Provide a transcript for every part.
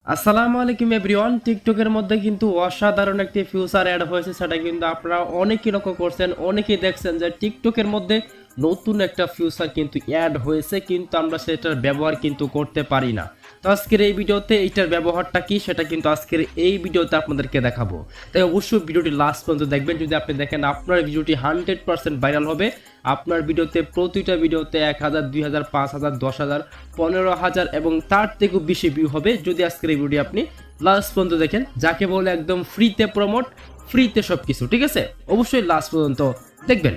আসসালামু আলাইকুম এভরিওয়ান। টিকটকের মধ্যে কিন্তু অসাধারণ একটি ফিউচার অ্যাড হয়েছে, সেটা কিন্তু আপনারা অনেকেই লক্ষ্য করছেন, অনেকেই দেখছেন যে টিকটকের মধ্যে নতুন একটা ফিউচার কিন্তু অ্যাড হয়েছে, কিন্তু আমরা সেটার ব্যবহার কিন্তু করতে পারি না। তো আজকের এই ভিডিওতে এইটার ব্যবহারটা কি সেটা কিন্তু আজকের এই ভিডিওতে আপনাদেরকে দেখাবো। তাই অবশ্যই ভিডিওটি লাস্ট পর্যন্ত দেখবেন। যদি আপনি দেখেন আপনার ভিডিওটি 100% ভাইরাল হবে। আপনার ভিডিওতে প্রতিটা ভিডিওতে 1000, 2000, 5000, 10000, 15000 এবং তার থেকেও বেশি ভিউ হবে যদি আজকের এই ভিডিও আপনি লাস্ট পর্যন্ত দেখেন, যাকে বলে একদম ফ্রিতে প্রমোট, ফ্রিতে সবকিছু। ঠিক আছে, অবশ্যই লাস্ট পর্যন্ত দেখবেন।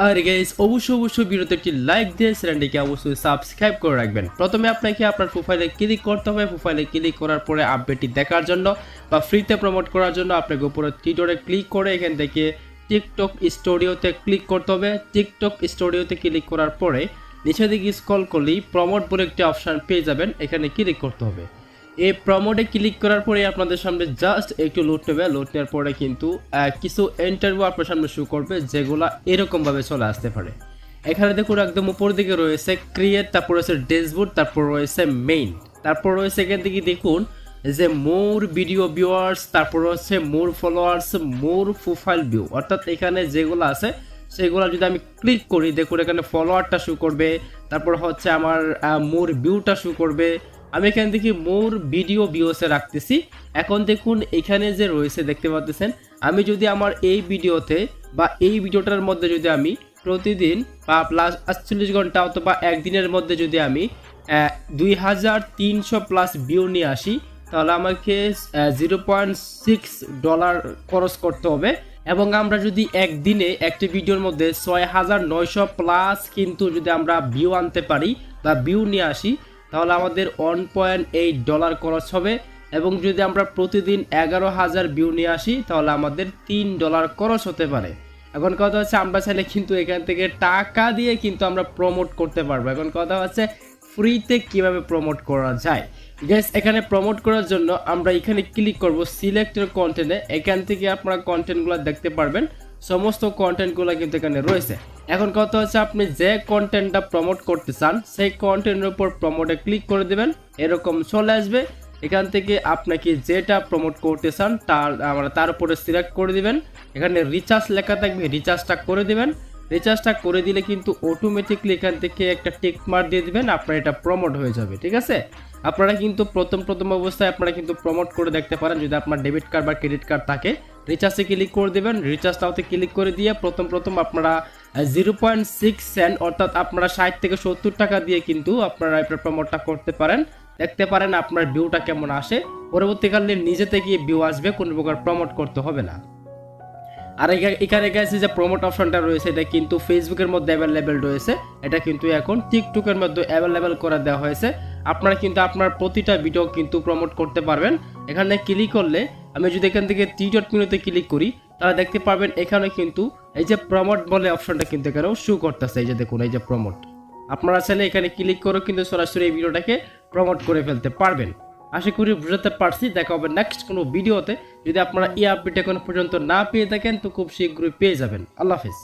আর গাইস অবশ্যই ভিডিওতে একটি লাইক দিয়ে চ্যানেলটিকে অবশ্যই সাবস্ক্রাইব করে রাখবেন। প্রথমে আপনাকে আপনার প্রোফাইলে ক্লিক করতে হবে। প্রোফাইলে ক্লিক করার পরে আপডেটটি দেখার জন্য বা ফ্রিতে প্রমোট করার জন্য আপনাকে উপরে টিটোরে ক্লিক করে এখান থেকে টিকটক স্টুডিওতে ক্লিক করতে হবে। টিকটক স্টুডিওতে ক্লিক করার পরে নিচের দিকে স্ক্রল করলেই প্রমোট বলে একটি অপশান পেয়ে যাবেন, এখানে ক্লিক করতে হবে। এই প্রমোটে ক্লিক করার পরে আপনাদের সামনে জাস্ট একটু লোড নেবে। লোড নেওয়ার পরে কিন্তু কিছু ইন্টারভিউ আপনার সামনে শো করবে, যেগুলো এরকমভাবে চলে আসতে পারে। এখানে দেখুন একদম উপর দিকে রয়েছে ক্রিয়েট, তারপর রয়েছে ড্যাশবোর্ড, তারপর রয়েছে মেইন, তারপর রয়েছে এখান থেকে দেখুন যে মোর ভিডিও ভিউয়ার্স, তারপর হচ্ছে মোর ফলোয়ার্স, মোর প্রোফাইল ভিউ, অর্থাৎ এখানে যেগুলো আছে সেগুলো যদি আমি ক্লিক করি দেখুন এখানে ফলোয়ারটা শো করবে, তারপর হচ্ছে আমার মোর ভিউটা শো করবে। আমি এখান থেকে মোর ভিডিও ভিউসে রাখতেছি। এখন দেখুন এখানে যে রয়েছে দেখতে পাচ্ছেন, আমি যদি আমার এই ভিডিওতে বা এই ভিডিওটার মধ্যে যদি আমি প্রতিদিন বা প্লাস 48 ঘন্টা অথবা একদিনের মধ্যে যদি আমি 2300+ ভিউ নিয়ে আসি, তাহলে আমাকে $0.6 খরচ করতে হবে। এবং আমরা যদি একদিনে একটি ভিডিওর মধ্যে 6900+ কিন্তু যদি আমরা ভিউ আনতে পারি বা ভিউ নিয়ে আসি, তাহলে আমাদের $1.8 খরচ হবে। এবং যদি আমরা প্রতিদিন 11000 ভিউ নিয়ে আসি, তাহলে আমাদের $3 খরচ হতে পারে। এখন কথা হচ্ছে আমরা চাইলে কিন্তু এখান থেকে টাকা দিয়ে কিন্তু আমরা প্রমোট করতে পারবো। এখন কথা হচ্ছে ফ্রিতে কিভাবে প্রমোট করা যায়। গাইস এখানে প্রমোট করার জন্য আমরা এখানে ক্লিক করব সিলেক্টেড কন্টেন্টে। এখান থেকে আপনারা কন্টেন্টগুলো দেখতে পারবেন, সমস্ত কন্টেন্টগুলো কিন্তু এখানে রয়েছে। এখন কথা হচ্ছে আপনি যে কন্টেন্টটা প্রমোট করতে চান সেই কন্টেন্টের উপর প্রমোটে ক্লিক করে দেবেন, এরকম চলে আসবে। এখান থেকে আপনাকে যেটা প্রমোট করতে চান তার উপরে সিলেক্ট করে দিবেন। এখানে রিচার্জ লেখা থাকবে, রিচার্জটা করে দিবেন। রিচার্জটা করে দিলে কিন্তু অটোমেটিকলি এখান থেকে একটা টিক মার্ক দিয়ে দিবেন, আপনার এটা প্রমোট হয়ে যাবে। ঠিক আছে, আপনারা কিন্তু প্রথম অবস্থায় আপনারা কিন্তু প্রমোট করে দেখতে পারেন। যদি আপনার ডেবিট কার্ড বা ক্রেডিট কার্ড থাকে, রিচার্জে ক্লিক করে দেবেন। রিচার্জটাতে ক্লিক করে দিয়ে প্রথম আপনারা 0.6 সেন্ট অর্থাৎ আপনারা 60 থেকে 70 টাকা দিয়ে কিন্তু আপনারা এটা প্রমোটটা করতে পারেন। দেখতে পারেন আপনার ভিউটা কেমন আসে। পরবর্তীকালে নিজে থেকে ভিউ আসবে, কোনো প্রকার প্রমোট করতে হবে না। আর এখানে গেছে যে প্রমোট অপশনটা রয়েছে, এটা কিন্তু ফেসবুকের মধ্যে অ্যাভেলেবেল রয়েছে, এটা কিন্তু এখন টিকটকের মধ্যে অ্যাভেলেবেল করে দেওয়া হয়েছে। আপনারা কিন্তু আপনার প্রতিটা ভিডিও কিন্তু প্রমোট করতে পারবেন। এখানে ক্লিক করলে আমি যদি এখান থেকে 3 মেনুতে ক্লিক করি, তাহলে দেখতে পারবেন এখানে কিন্তু এই যে প্রমোট বলে অপশনটা কিন্তু এখানেও শো করতেছে। এই যে দেখুন এই যে প্রমোট, আপনারা চাইলে এখানে ক্লিক করে কিন্তু সরাসরি এই ভিডিওটাকে প্রমোট করে ফেলতে পারবেন। আশা করি বুঝতে পারছি। দেখা হবে নেক্সট কোনো ভিডিওতে। যদি আপনারা এই আপডেট এখন পর্যন্ত না পেয়ে থাকেন তো খুব শীঘ্রই পেয়ে যাবেন। আল্লাহ হাফেজ।